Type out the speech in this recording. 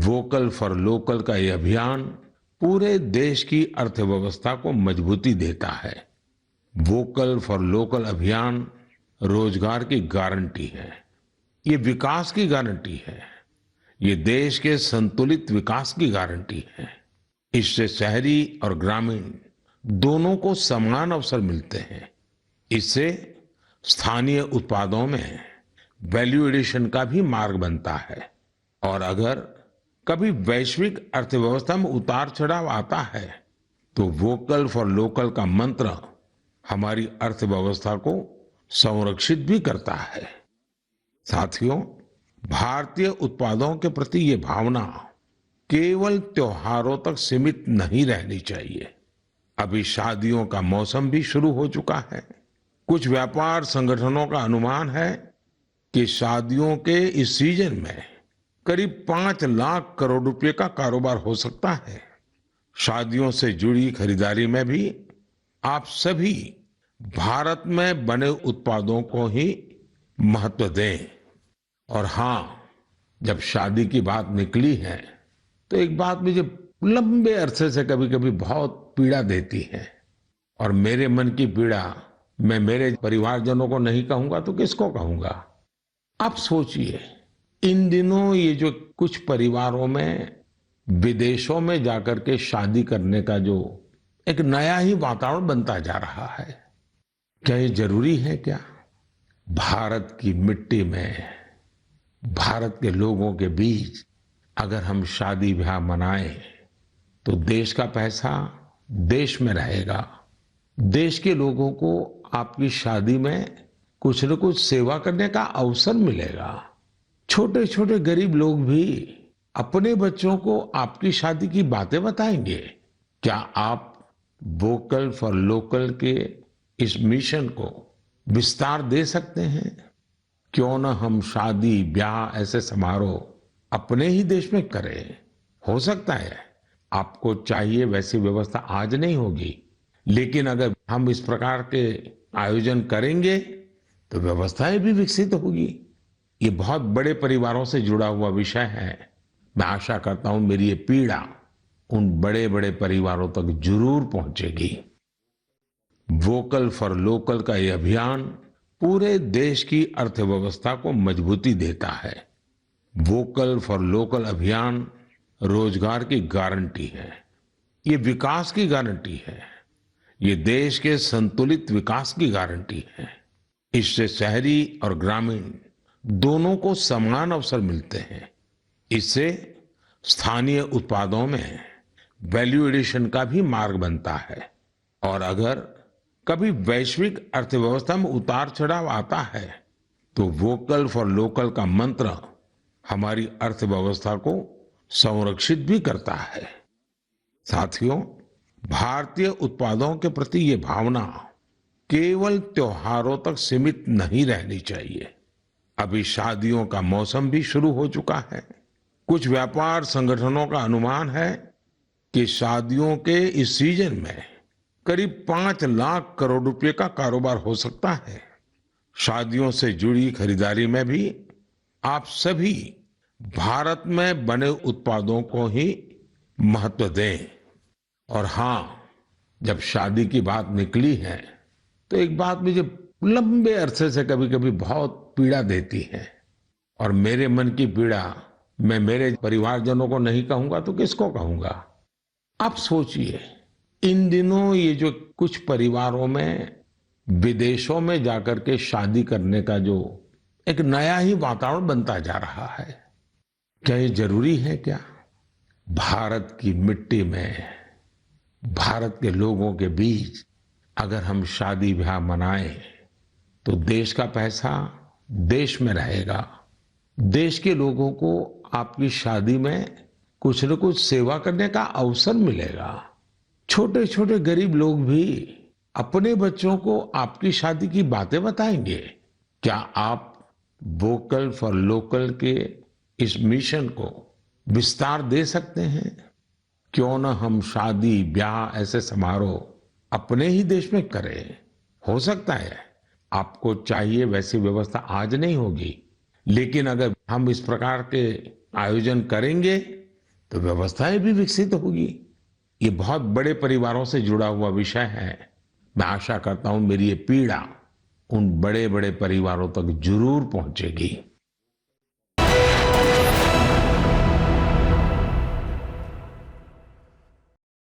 Vocal for local का ये अभियान पूरे देश की अर्थव्यवस्था को मजबूती देता है। वोकल फॉर लोकल अभियान रोजगार की गारंटी है, ये विकास की गारंटी है, ये देश के संतुलित विकास की गारंटी है। इससे शहरी और ग्रामीण दोनों को समान अवसर मिलते हैं। इससे स्थानीय उत्पादों में वैल्यू एडिशन का भी मार्ग बनता है। और अगर कभी वैश्विक अर्थव्यवस्था में उतार चढ़ाव आता है तो वोकल फॉर लोकल का मंत्र हमारी अर्थव्यवस्था को संरक्षित भी करता है। साथियों, भारतीय उत्पादों के प्रति ये भावना केवल त्योहारों तक सीमित नहीं रहनी चाहिए। अभी शादियों का मौसम भी शुरू हो चुका है। कुछ व्यापार संगठनों का अनुमान है कि शादियों के इस सीजन में करीब 5 लाख करोड़ रुपए का कारोबार हो सकता है। शादियों से जुड़ी खरीदारी में भी आप सभी भारत में बने उत्पादों को ही महत्व दें। और हाँ, जब शादी की बात निकली है तो एक बात मुझे लंबे अरसे से कभी कभी बहुत पीड़ा देती है। और मेरे मन की पीड़ा मैं मेरे परिवारजनों को नहीं कहूंगा तो किसको कहूंगा। आप सोचिए, इन दिनों ये जो कुछ परिवारों में विदेशों में जाकर के शादी करने का जो एक नया ही वातावरण बनता जा रहा है, क्या ये जरूरी है क्या? भारत की मिट्टी में, भारत के लोगों के बीच अगर हम शादी ब्याह मनाएं तो देश का पैसा देश में रहेगा। देश के लोगों को आपकी शादी में कुछ न कुछ सेवा करने का अवसर मिलेगा। छोटे छोटे गरीब लोग भी अपने बच्चों को आपकी शादी की बातें बताएंगे। क्या आप वोकल फॉर लोकल के इस मिशन को विस्तार दे सकते हैं? क्यों न हम शादी ब्याह ऐसे समारोह अपने ही देश में करें। हो सकता है आपको चाहिए वैसी व्यवस्था आज नहीं होगी, लेकिन अगर हम इस प्रकार के आयोजन करेंगे तो व्यवस्थाएं भी विकसित होगी। ये बहुत बड़े परिवारों से जुड़ा हुआ विषय है। मैं आशा करता हूं मेरी ये पीड़ा उन बड़े बड़े परिवारों तक जरूर पहुंचेगी। वोकल फॉर लोकल का ये अभियान पूरे देश की अर्थव्यवस्था को मजबूती देता है। वोकल फॉर लोकल अभियान रोजगार की गारंटी है, ये विकास की गारंटी है, ये देश के संतुलित विकास की गारंटी है। इससे शहरी और ग्रामीण दोनों को समान अवसर मिलते हैं। इससे स्थानीय उत्पादों में वैल्यू एडिशन का भी मार्ग बनता है। और अगर कभी वैश्विक अर्थव्यवस्था में उतार चढ़ाव आता है तो वोकल फॉर लोकल का मंत्र हमारी अर्थव्यवस्था को संरक्षित भी करता है। साथियों, भारतीय उत्पादों के प्रति ये भावना केवल त्योहारों तक सीमित नहीं रहनी चाहिए। अभी शादियों का मौसम भी शुरू हो चुका है। कुछ व्यापार संगठनों का अनुमान है कि शादियों के इस सीजन में करीब 5 लाख करोड़ रुपए का कारोबार हो सकता है। शादियों से जुड़ी खरीदारी में भी आप सभी भारत में बने उत्पादों को ही महत्व दें। और हाँ, जब शादी की बात निकली है तो एक बात मुझे लंबे अरसे से कभी कभी बहुत पीड़ा देती है। और मेरे मन की पीड़ा मैं मेरे परिवारजनों को नहीं कहूंगा तो किसको कहूंगा। आप सोचिए, इन दिनों ये जो कुछ परिवारों में विदेशों में जाकर के शादी करने का जो एक नया ही वातावरण बनता जा रहा है, क्या ये जरूरी है क्या? भारत की मिट्टी में, भारत के लोगों के बीच अगर हम शादी ब्याह मनाएं तो देश का पैसा देश में रहेगा। देश के लोगों को आपकी शादी में कुछ न कुछ सेवा करने का अवसर मिलेगा। छोटे छोटे गरीब लोग भी अपने बच्चों को आपकी शादी की बातें बताएंगे। क्या आप वोकल फॉर लोकल के इस मिशन को विस्तार दे सकते हैं? क्यों न हम शादी ब्याह ऐसे समारोह अपने ही देश में करें। हो सकता है आपको चाहिए वैसी व्यवस्था आज नहीं होगी, लेकिन अगर हम इस प्रकार के आयोजन करेंगे तो व्यवस्थाएं भी विकसित होगी। ये बहुत बड़े परिवारों से जुड़ा हुआ विषय है। मैं आशा करता हूं मेरी ये पीड़ा उन बड़े बड़े परिवारों तक जरूर पहुंचेगी।